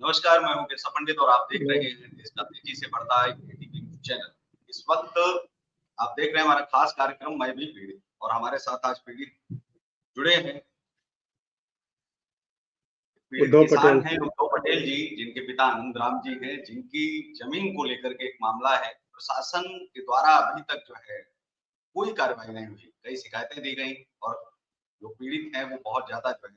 नमस्कार, मैं हूं केशव पंडित और आप देख रहे हैं देश का तेजी से बढ़ता है एटीवी चैनल। इस वक्त आप देख रहे हैं हमारा खास कार्यक्रम मैं भी पीड़ित, और हमारे साथ आज पीड़ित जुड़े हैं। पीड़ित किसान हैं उद्धव पटेल जी, जिनके पिता आनंदराम जी हैं, जिनकी जमीन को लेकर के एक मामला है। प्रशासन के द्वारा अभी तक जो है कोई कार्रवाई नहीं हुई, कई शिकायतें दी गई और जो पीड़ित हैं वो बहुत ज्यादा जो है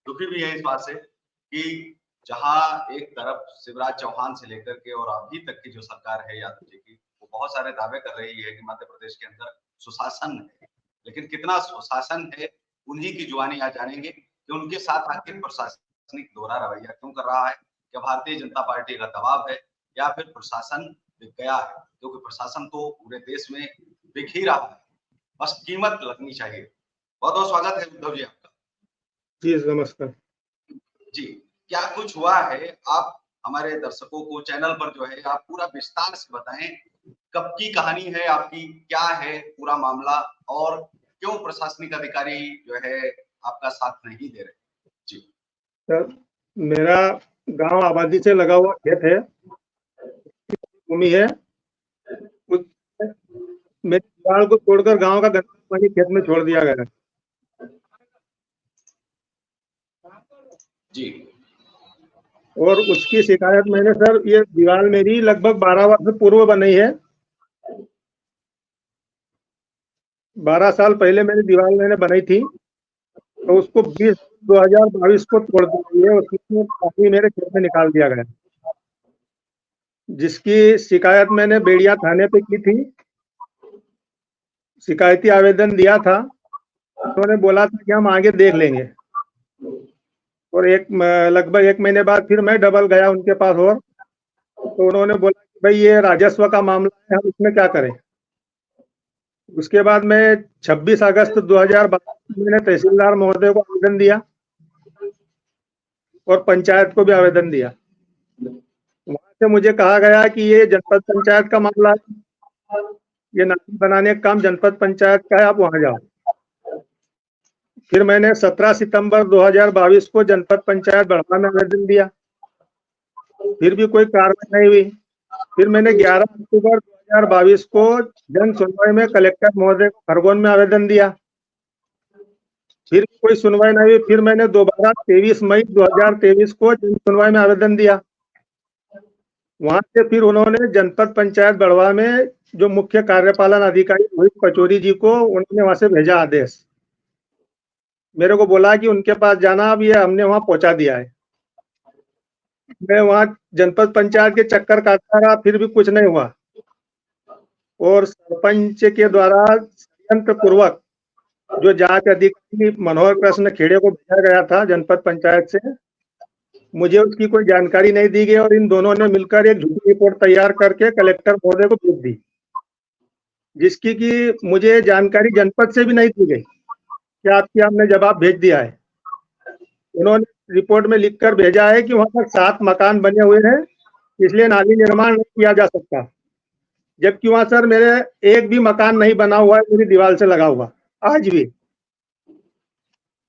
दुखी भी है इस बात से कि जहां एक तरफ शिवराज चौहान से लेकर के और अभी तक की जो सरकार है यादव जी की, वो बहुत सारे दावे कर रही है कि मध्य प्रदेश के अंदर सुशासन है, लेकिन कितना सुशासन है उन्हीं की जुबानी आज जानेंगे कि उनके साथ आखिर प्रशासनिक दोहरा रवैया क्यों कर रहा है। क्या भारतीय जनता पार्टी का दबाव है या फिर प्रशासन बिक गया है? क्योंकि प्रशासन तो पूरे देश में बिक ही रहा है, बस कीमत लगनी चाहिए। बहुत बहुत स्वागत है उद्धव जी आपका। जी नमस्कार जी, क्या कुछ हुआ है? आप हमारे दर्शकों को चैनल पर जो है आप पूरा विस्तार से बताएं, कब की कहानी है आपकी, क्या है पूरा मामला और क्यों प्रशासनिक अधिकारी जो है आपका साथ नहीं दे रहे? जी सर, मेरा गांव आबादी से लगा हुआ खेत है, भूमि है। मेरे दीवार को तोड़कर गांव का गंदा पानी खेत में छोड़ दिया गया। जी, और उसकी शिकायत मैंने सर, ये दीवार मेरी लगभग 12 वर्ष पूर्व बनाई है। 12 साल पहले मेरी दीवार मैंने बनाई थी, तो उसको 2022 को तोड़ दिया है। उसमें पानी मेरे खेत में निकाल दिया गया, जिसकी शिकायत मैंने बेड़िया थाने पे की थी। शिकायती आवेदन दिया था, उन्होंने बोला था कि हम आगे देख लेंगे। और लगभग 1 महीने बाद फिर मैं डबल गया उनके पास, और तो उन्होंने बोला कि भाई ये राजस्व का मामला है, हम इसमें क्या करें। उसके बाद मैं 26 अगस्त 2022 में मैंने तहसीलदार महोदय को आवेदन दिया और पंचायत को भी आवेदन दिया। वहां से मुझे कहा गया कि ये जनपद पंचायत का मामला है, ये नाली बनाने का काम जनपद पंचायत का है, आप वहां जाओ। फिर मैंने 17 सितंबर 2022 को जनपद पंचायत बढ़वा में आवेदन दिया, फिर भी कोई कार्रवाई नहीं हुई। फिर मैंने 11 अक्टूबर 2022 को जन सुनवाई में कलेक्टर महोदय को खरगोन में आवेदन दिया, फिर भी कोई सुनवाई नहीं हुई। फिर मैंने दोबारा 23 मई 2023 को जन सुनवाई में आवेदन दिया। वहां से फिर उन्होंने जनपद पंचायत बढ़वा में जो मुख्य कार्यपालन अधिकारी रोहित पचौरी जी को, उन्होंने वहां से भेजा आदेश। मेरे को बोला कि उनके पास जाना, अब ये हमने वहां पहुंचा दिया है। मैं वहां जनपद पंचायत के चक्कर काटता रहा, फिर भी कुछ नहीं हुआ। और सरपंच के द्वारा षड्यंत्र पूर्वक जो जांच अधिकारी मनोहर कृष्ण खेड़े को भेजा गया था जनपद पंचायत से, मुझे उसकी कोई जानकारी नहीं दी गई और इन दोनों ने मिलकर एक झूठी रिपोर्ट तैयार करके कलेक्टर महोदय को भेज दी, जिसकी कि मुझे जानकारी जनपद से भी नहीं दी गई कि आपकी हमने जवाब भेज दिया है। उन्होंने रिपोर्ट में लिखकर भेजा है कि वहां पर 7 मकान बने हुए हैं, इसलिए नाली निर्माण नहीं किया जा सकता, जबकि वहां सर मेरे एक भी मकान नहीं बना हुआ है, मेरी दीवार से लगा हुआ आज भी।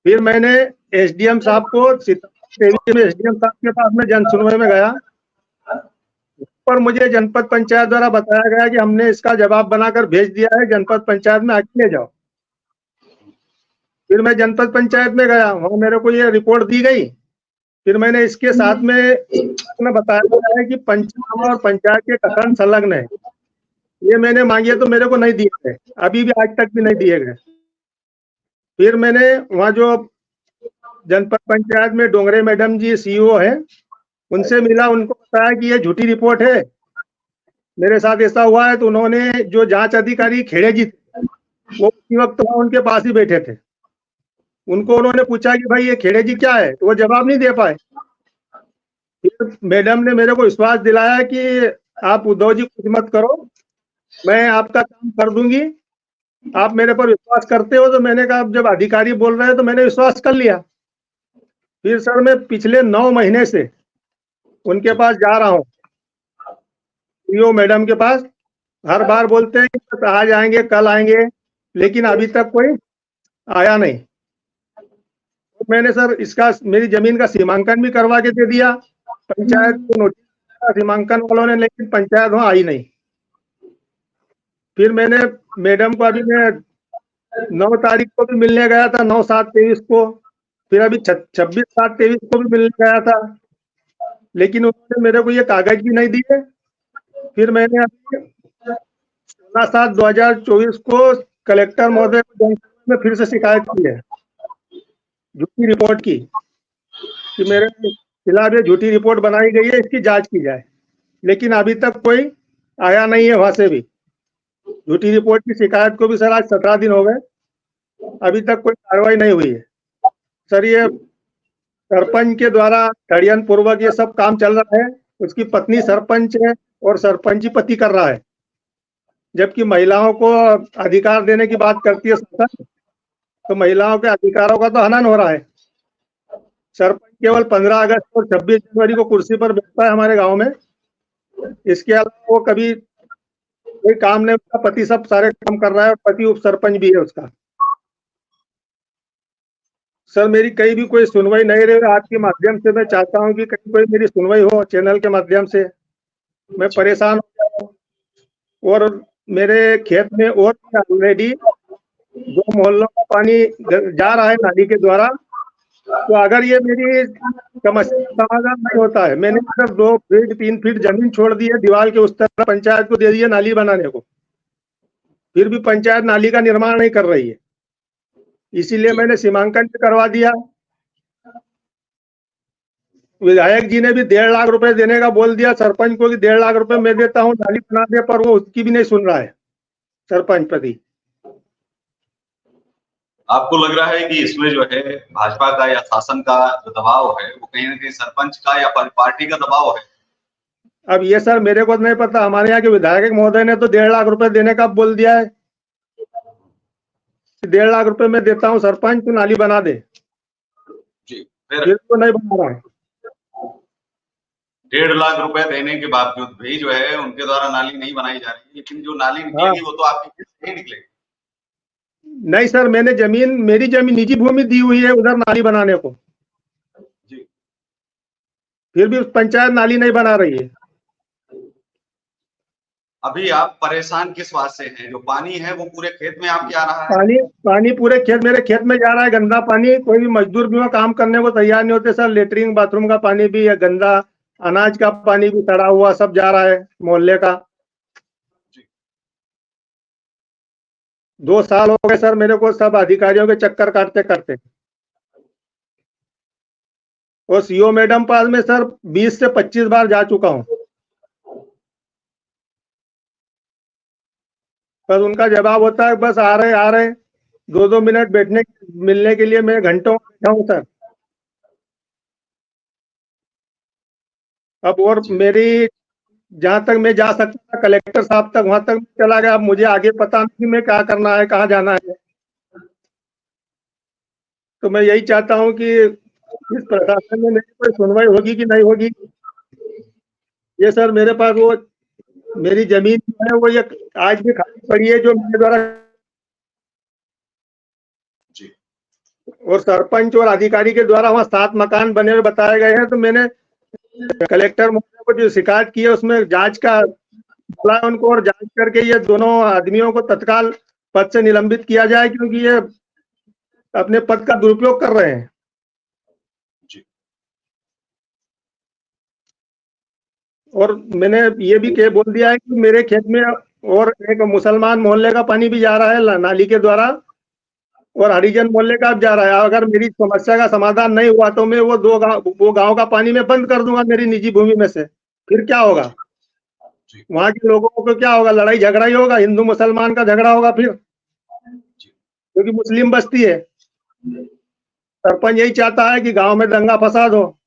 फिर मैंने एसडीएम साहब को एसडीएम साहब के पास में जन सुनवाई में गया, पर मुझे जनपद पंचायत द्वारा बताया गया कि हमने इसका जवाब बनाकर भेज दिया है, जनपद पंचायत में आके ले जाओ। फिर मैं जनपद पंचायत में गया, वहां मेरे को ये रिपोर्ट दी गई। फिर मैंने इसके साथ में बताया गया है कि पंचनामा और पंचायत के कथन संलग्न है, ये मैंने मांगे तो मेरे को नहीं दिए गए, अभी भी आज तक भी नहीं दिए गए। फिर मैंने वहाँ जो जनपद पंचायत में डोंगरे मैडम जी सीईओ है, उनसे मिला, उनको बताया कि ये झूठी रिपोर्ट है, मेरे साथ ऐसा हुआ है। तो उन्होंने, जो जांच अधिकारी खेड़े जी थे, वो उसी वक्त वहाँ उनके पास ही बैठे थे। उनको उन्होंने पूछा कि भाई ये खेड़े जी क्या है, तो वो जवाब नहीं दे पाए। फिर मैडम ने मेरे को विश्वास दिलाया कि आप उद्धव जी कुछ मत करो, मैं आपका काम कर दूंगी, आप मेरे पर विश्वास करते हो। तो मैंने कहा, जब अधिकारी बोल रहे हैं तो मैंने विश्वास कर लिया। फिर सर मैं पिछले 9 महीने से उनके पास जा रहा हूँ, सीईओ मैडम के पास। हर बार बोलते हैं कि आज आएंगे, कल आएंगे, लेकिन अभी तक कोई आया नहीं। तो मैंने सर इसका, मेरी जमीन का सीमांकन भी करवा के दे दिया, पंचायत को नोटिस सीमांकन वालों ने, लेकिन पंचायत वहां आई नहीं। फिर मैंने मैडम को अभी मैं 9 तारीख को भी मिलने गया था, 9/7/23 को। फिर अभी 26/7/23 को भी मिलने गया था, लेकिन उन्होंने मेरे को ये कागज भी नहीं दिए। फिर मैंने अभी 16/7/2024 को कलेक्टर महोदय में फिर से शिकायत की है, झूठी रिपोर्ट की, कि मेरे खिलाफ ये झूठी रिपोर्ट बनाई गई है, इसकी जांच की जाए। लेकिन अभी तक कोई आया नहीं है वहां से भी। झूठी रिपोर्ट की शिकायत को भी सर आज 17 दिन हो गए, अभी तक कोई कार्रवाई नहीं हुई है। सर ये सरपंच के द्वारा षड्यंत्र पूर्वक ये सब काम चल रहा है। उसकी पत्नी सरपंच है और सरपंची पति कर रहा है, जबकि महिलाओं को अधिकार देने की बात करती है सरकार, तो महिलाओं के अधिकारों का तो हनन हो रहा है। सरपंच केवल 15 अगस्त और 26 जनवरी को कुर्सी पर बैठता है हमारे गांव में, इसके अलावा वो कभी कोई काम नहीं, उसका पति सब सारे काम कर रहा है, और पति उप सरपंच भी है उसका। सर मेरी कहीं भी कोई सुनवाई नहीं रही। आपके माध्यम से मैं चाहता हूं कि कहीं कोई मेरी सुनवाई हो चैनल के माध्यम से। मैं परेशान हो गया हूं, और मेरे खेत में और ऑलरेडी 2 मोहल्लों का पानी जा रहा है नाली के द्वारा। तो अगर ये मेरी समस्या का समाधान नहीं होता है, मैंने अगर 2 फीट 3 फीट जमीन छोड़ दी है दीवार के उस तरफ, पंचायत को दे दी है नाली बनाने को, फिर भी पंचायत नाली का निर्माण नहीं कर रही है। इसीलिए मैंने सीमांकन करवा दिया। विधायक जी ने भी 1.5 लाख रुपए देने का बोल दिया सरपंच को, कि 1.5 लाख रुपए मैं देता हूँ, नाली बना दे, पर वो उसकी भी नहीं सुन रहा है सरपंच पति। आपको लग रहा है कि इसमें जो है भाजपा का या शासन का जो दबाव है वो कहीं ना कहीं सरपंच का या पार्टी का दबाव है? अब ये सर मेरे को नहीं पता। हमारे यहाँ के विधायक महोदय ने तो 1.5 लाख रुपए देने का बोल दिया है, 1.5 लाख रुपए मैं देता हूँ सरपंच, तू नाली बना दे जी। फिर तो नहीं बना रहा है। 1.5 लाख रुपए देने के बावजूद भी जो है उनके द्वारा नाली नहीं बनाई जा रही, लेकिन जो नाली निकलेगी वो तो आपकी खेत से नहीं निकलेगी। नहीं सर, मैंने मेरी जमीन निजी भूमि दी हुई है उधर नाली बनाने को जी, फिर भी पंचायत नाली नहीं बना रही है। अभी आप परेशान किस बात से हैं? जो पानी है वो पूरे खेत में आपके आ रहा है? पानी पूरे खेत, मेरे खेत में जा रहा है, गंदा पानी। कोई भी मजदूर भी वहाँ काम करने को तैयार नहीं होते सर। लेटरिन बाथरूम का पानी भी है गंदा, अनाज का पानी भी सड़ा हुआ सब जा रहा है मोहल्ले का। 2 साल हो गए सर मेरे को सब अधिकारियों के चक्कर काटते काटते, और सीओ मैडम पास में सर 20 से 25 बार जा चुका हूँ, बस उनका जवाब होता है बस आ रहे 2-2 मिनट बैठने मिलने के लिए मैं घंटों बैठा हूँ सर। अब और मेरी जहां तक मैं जा सकता था कलेक्टर साहब तक, वहां तक चला गया। अब मुझे आगे पता नहीं कि मैं क्या करना है, कहाँ जाना है। तो मैं यही चाहता हूँ कि इस प्रशासन में मेरी कोई सुनवाई होगी कि नहीं होगी। ये सर मेरे पास वो मेरी जमीन जो है वो ये आज भी खाली पड़ी है, जो मेरे द्वारा, और सरपंच और अधिकारी के द्वारा वहाँ 7 मकान बने हुए बताए गए हैं। तो मैंने कलेक्टर महोदय को जो शिकायत की है उसमें जांच का बोला उनको, और जांच करके ये दोनों आदमियों को तत्काल पद से निलंबित किया जाए, क्योंकि ये अपने पद का दुरुपयोग कर रहे हैं। और मैंने ये भी बोल दिया है कि मेरे खेत में और एक मुसलमान मोहल्ले का पानी भी जा रहा है नाली के द्वारा, और हरिजन मोहल्ले का जा रहा है। अगर मेरी समस्या का समाधान नहीं हुआ तो मैं वो गांव का पानी मैं बंद कर दूंगा मेरी निजी भूमि में से। फिर क्या होगा? वहां के लोगों को क्या होगा? लड़ाई झगड़ा ही होगा, हिंदू मुसलमान का झगड़ा होगा फिर, क्योंकि मुस्लिम बस्ती है। सरपंच यही चाहता है कि गांव में दंगा फसाद हो,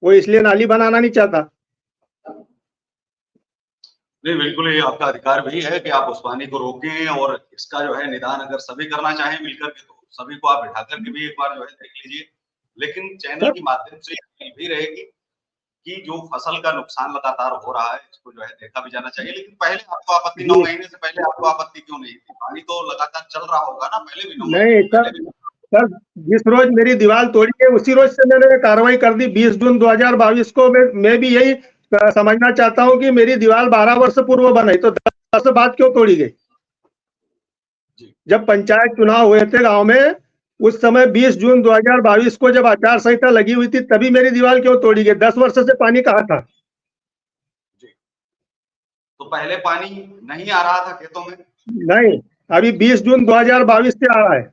वो इसलिए नाली बनाना नहीं चाहता। नहीं, बिल्कुल ये आपका अधिकार भी है कि आप उस पानी को रोकें, और इसका जो है निदान अगर सभी करना चाहें मिलकर के तो सभी को आप बिठा करके भी एक बार जो है देख लीजिए। लेकिन चैनल के माध्यम से अपील भी रहेगी कि जो फसल का नुकसान लगातार हो रहा है इसको जो है देखा भी जाना चाहिए। लेकिन पहले आपको आपत्ति 9 महीने से पहले आपको आपत्ति क्यों नहीं थी? पानी तो लगातार चल रहा होगा ना, पहले भी 9 महीने नहीं सर, सर जिस रोज मेरी दीवार तोड़ी गई उसी रोज से मैंने कार्रवाई कर दी। 20 जून 2022 को मैं भी यही समझना चाहता हूं कि मेरी दीवार 12 वर्ष पूर्व बनाई तो 10 वर्ष बाद क्यों तोड़ी गई? जब पंचायत चुनाव हुए थे गांव में उस समय 20 जून 2022 को जब आचार संहिता लगी हुई थी तभी मेरी दीवार क्यों तोड़ी गई? 10 वर्ष से पानी कहाँ था? तो पहले पानी नहीं आ रहा था खेतों में? नहीं, अभी 20 जून 2022 से आ रहा है।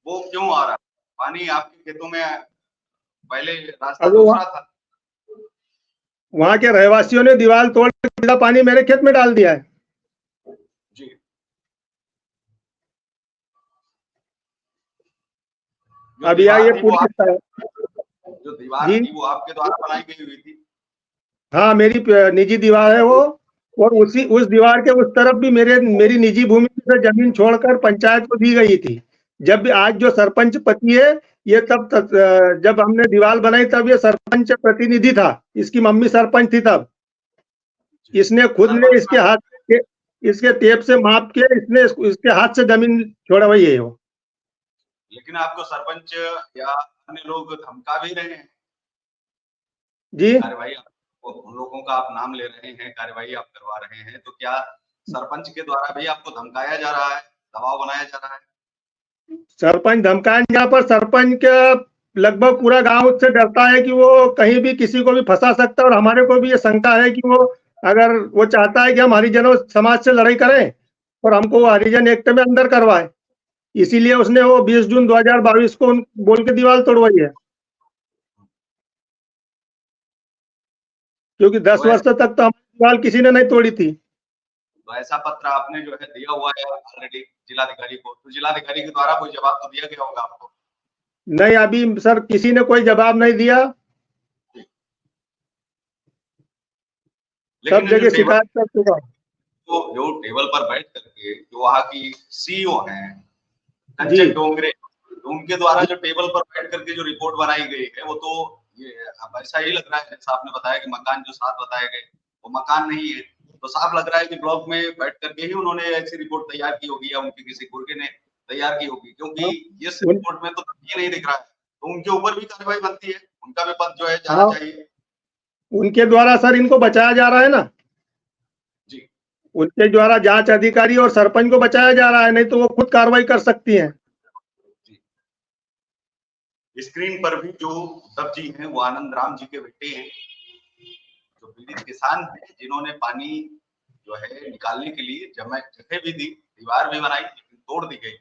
वो क्यों आ रहा है पानी आपके खेतों में? पहले रास्ता दूसरा था। वहां के रहवासियों ने दीवार तोड़ के पानी मेरे खेत में डाल दिया है। जी। अभी ये पूरी जो दीवार थी वो आपके द्वारा बनाई गई हुई थी? हाँ, मेरी निजी दीवार है वो। और उस दीवार के उस तरफ भी मेरी निजी भूमि से जमीन छोड़कर पंचायत को दी गई थी। जब भी आज जो सरपंच पति है ये तब जब हमने दीवार बनाई तब ये सरपंच प्रतिनिधि था। इसकी मम्मी सरपंच थी तब। इसने खुद ने इसके टेप से माप के इसके हाथ से जमीन छोड़वाई है वो। लेकिन आपको सरपंच या अन्य लोग धमका भी रहे हैं जी। कार्रवाई, उन लोगों का आप नाम ले रहे हैं, कार्रवाई आप करवा रहे हैं, तो क्या सरपंच के द्वारा भी आपको धमकाया जा रहा है, दबाव बनाया जा रहा है? सरपंच धमकाने जहाँ पर सरपंच का लगभग पूरा गांव उससे डरता है कि वो कहीं भी किसी को भी फंसा सकता है। और हमारे को भी ये शंका है कि वो अगर वो चाहता है कि हम हरिजनों समाज से लड़ाई करें और हमको वो हरिजन एक्ट में अंदर करवाए, इसीलिए उसने वो 20 जून 2022 को बोल के दीवार तोड़वाई है। क्योंकि 10 वर्ष तक तो हमारी दीवार किसी ने नहीं तोड़ी थी। तो ऐसा पत्र आपने जो है दिया हुआ है ऑलरेडी जिलाधिकारी को, तो जिलाधिकारी के द्वारा कोई जवाब तो दिया गया होगा आपको? नहीं, अभी सर किसी ने कोई जवाब नहीं दिया। सब जगह शिकायत कर चुका। तो जो टेबल पर बैठ करके जो वहाँ की सीईओ हैं कंचन डोंगरे, तो उनके द्वारा जो टेबल पर बैठ करके जो रिपोर्ट बनाई गई है वो तो ये अब ऐसा ही लग रहा है जैसा आपने बताया कि मकान जो 7 बताए गए वो मकान नहीं है। तो साफ लग रहा है कि ब्लॉक में बैठ करके ही उन्होंने ऐसी रिपोर्ट तैयार की होगी या उनके किसी गुर्गे ने तैयार की होगी, क्योंकि इस रिपोर्ट में तो ये नहीं दिख रहा है। तो उनके ऊपर भी कार्रवाई बनती है, उनका भी पद जो है जाना चाहिए। उनके द्वारा सर इनको बचाया जा रहा है ना जी। उनके द्वारा जांच अधिकारी और सरपंच को बचाया जा रहा है, नहीं तो वो खुद कार्रवाई कर सकती हैं। स्क्रीन पर भी जो उद्धव जी हैं वो आनंद राम जी के बेटे हैं, जो पीड़ित किसान हैं जिन्होंने पानी जो है निकालने के लिए जगह भी दी, दीवार भी बनाई, लेकिन तोड़ दी गई।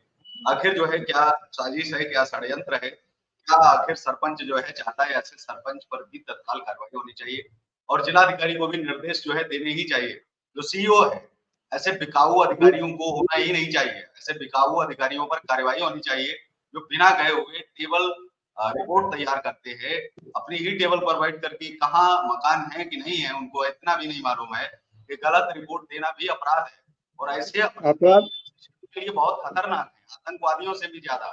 आखिर जो है क्या साजिश है, क्या षड्यंत्र है, क्या आखिर सरपंच जो है चाहता है? ऐसे सरपंच पर भी तत्काल कार्रवाई होनी चाहिए और जिलाधिकारी को भी निर्देश जो है देने ही चाहिए। जो सीईओ है ऐसे बिकाऊ अधिकारियों को होना ही नहीं चाहिए। ऐसे बिकाऊ अधिकारियों पर कार्रवाई होनी चाहिए जो बिना गए हुए केवल रिपोर्ट तैयार करते हैं, अपनी ही टेबल पर बैठ करके कहाँ मकान है कि नहीं है उनको इतना भी नहीं मालूम है कि गलत रिपोर्ट देना भी अपराध है। और ऐसे अपराध के लिए बहुत खतरनाक है, आतंकवादियों से भी ज्यादा,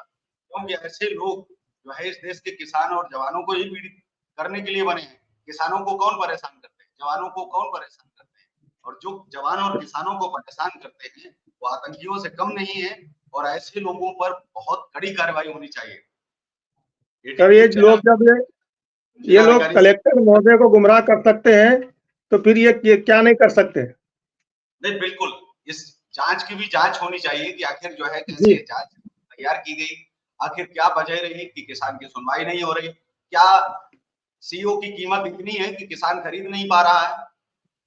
क्योंकि ऐसे लोग जो है इस देश के किसान और जवानों को ही पीड़ित करने के लिए बने हैं। किसानों को कौन परेशान करते हैं, जवानों को कौन परेशान करते हैं? और जो जवान और किसानों को परेशान करते हैं वो आतंकियों से कम नहीं है और ऐसे लोगों पर बहुत कड़ी कार्रवाई होनी चाहिए। सर ये लोग जब ये लोग कलेक्टर महोदय को गुमराह कर सकते हैं तो फिर ये क्या नहीं कर सकते? नहीं, बिल्कुल इस जांच की भी जांच होनी चाहिए कि आखिर जो है कैसे जांच तैयार की गई, आखिर क्या वजह रही कि किसान की सुनवाई नहीं हो रही? क्या सीईओ की कीमत इतनी है कि किसान खरीद नहीं पा रहा है,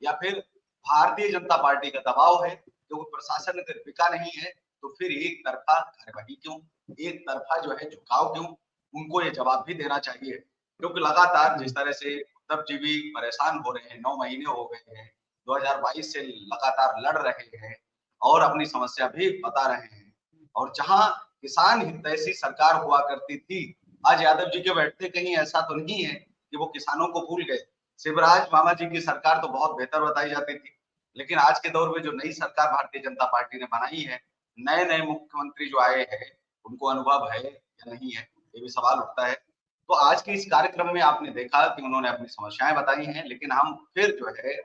या फिर भारतीय जनता पार्टी का दबाव है क्योंकि प्रशासन अगर बिका नहीं है तो फिर एक तरफा कार्यवाही क्यों, एक तरफा जो है झुकाव क्यों? उनको ये जवाब भी देना चाहिए, क्योंकि लगातार जिस तरह से उद्धव जी भी परेशान हो रहे हैं, 9 महीने हो गए हैं, 2022 से लगातार लड़ रहे हैं और अपनी समस्या भी बता रहे हैं। और जहां किसान हितैषी सरकार हुआ करती थी, आज यादव जी के बैठते कहीं ऐसा तो नहीं है कि वो किसानों को भूल गए। शिवराज मामा जी की सरकार तो बहुत बेहतर बताई जाती थी, लेकिन आज के दौर में जो नई सरकार भारतीय जनता पार्टी ने बनाई है, नए-नए मुख्यमंत्री जो आए हैं, उनको अनुभव है या नहीं है, ये भी सवाल उठता है। तो आज के इस कार्यक्रम में आपने देखा कि उन्होंने अपनी समस्याएं बताई हैं, लेकिन हम फिर जो है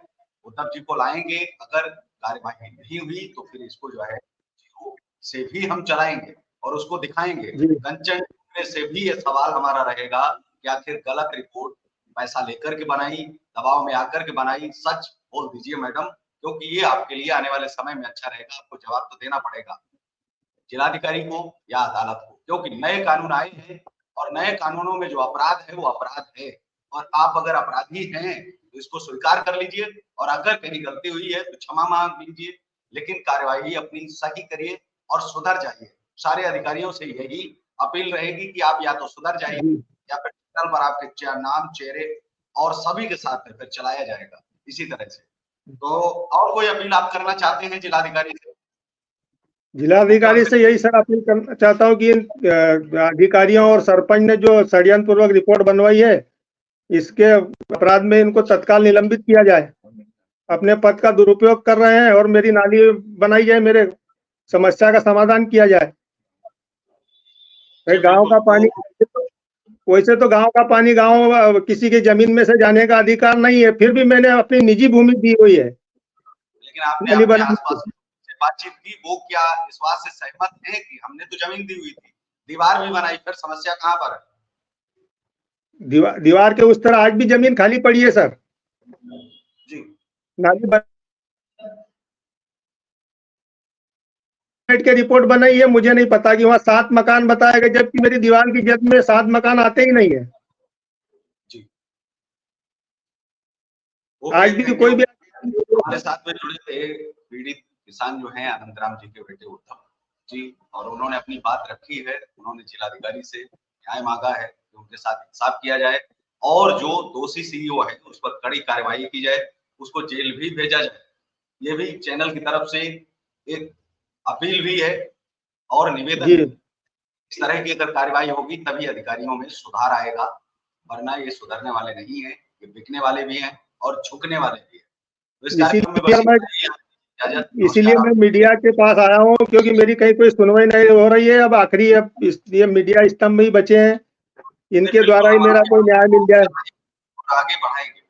उद्धव जी को लाएंगे। अगर कार्यवाही नहीं हुई तो फिर इसको जो है से भी हम चलाएंगे। और उसको दिखाएंगे। जी। कंचन में से भी ये सवाल हमारा रहेगा कि आखिर गलत रिपोर्ट पैसा लेकर के बनाई, दबाव में आकर के बनाई, सच बोल दीजिए मैडम, क्योंकि ये आपके लिए आने वाले समय में अच्छा रहेगा। आपको जवाब तो देना पड़ेगा जिलाधिकारी को या अदालत को, क्योंकि नए कानून आए हैं और नए कानूनों में जो अपराध है वो अपराध है, और आप अगर अपराधी हैं तो इसको स्वीकार कर लीजिए, और अगर कहीं गलती हुई है तो क्षमा मांग लीजिए, लेकिन कार्यवाही अपनी सही करिए और सुधर जाइए। सारे अधिकारियों से यही अपील रहेगी कि आप या तो सुधर जाइए या फिर ट्विटर पर आपके नाम, चेहरे और सभी के साथ में फिर चलाया जाएगा इसी तरह से। तो और कोई अपील आप करना चाहते हैं जिलाधिकारी से? जिलाधिकारी से यही सर अपील करना चाहता हूँ कि इन अधिकारियों और सरपंच ने जो षड्यंत्र पूर्वक रिपोर्ट बनवाई है, इसके अपराध में इनको तत्काल निलंबित किया जाए। अपने पद का दुरुपयोग कर रहे हैं और मेरी नाली बनाई जाए, मेरे समस्या का समाधान किया जाए। गांव का पानी, वैसे तो गांव का पानी गांव किसी की जमीन में से जाने का अधिकार नहीं है, फिर भी मैंने अपनी निजी भूमि दी हुई है। लेकिन आपने अपने आसपास से बातचीत की, वो क्या इस बात से सहमत है कि हमने तो जमीन दी हुई थी, दीवार भी बनाई, फिर समस्या कहाँ पर है? दीवार के उस तरह आज भी जमीन खाली पड़ी है सर जी। नाली के रिपोर्ट बनाई है, मुझे नहीं पता कि वहाँ 7 मकान बताया गया, जबकि मेरी दीवार की जद में 7 मकान आते ही नहीं है। जी। आज भी कोई भी हमारे साथ में जुड़े थे पीड़ित किसान जो हैं अनंतराम जी के बेटे उद्धव जी, और उन्होंने अपनी बात रखी है। उन्होंने जिलाधिकारी से न्याय मांगा है कि उनके साथ इंसाफ किया जाए और जो दोषी सीईओ है उस पर कड़ी कार्रवाई की जाए, उसको जेल भी भेजा जाए। ये भी चैनल की तरफ से एक अपील भी है और निवेदन। इस तरह की अगर कार्रवाई होगी तभी अधिकारियों में सुधार आएगा, वरना ये सुधरने वाले नहीं है, ये बिकने वाले भी हैं और झुकने वाले भी हैं। तो इस कार्यक्रम में बस इसीलिए मैं मीडिया के पास आया हूँ, क्योंकि मेरी कहीं कोई सुनवाई नहीं हो रही है। अब आखिरी ये मीडिया स्तंभ ही बचे हैं, इनके द्वारा ही मेरा कोई न्याय मिल जाए। आगे बढ़ाएंगे।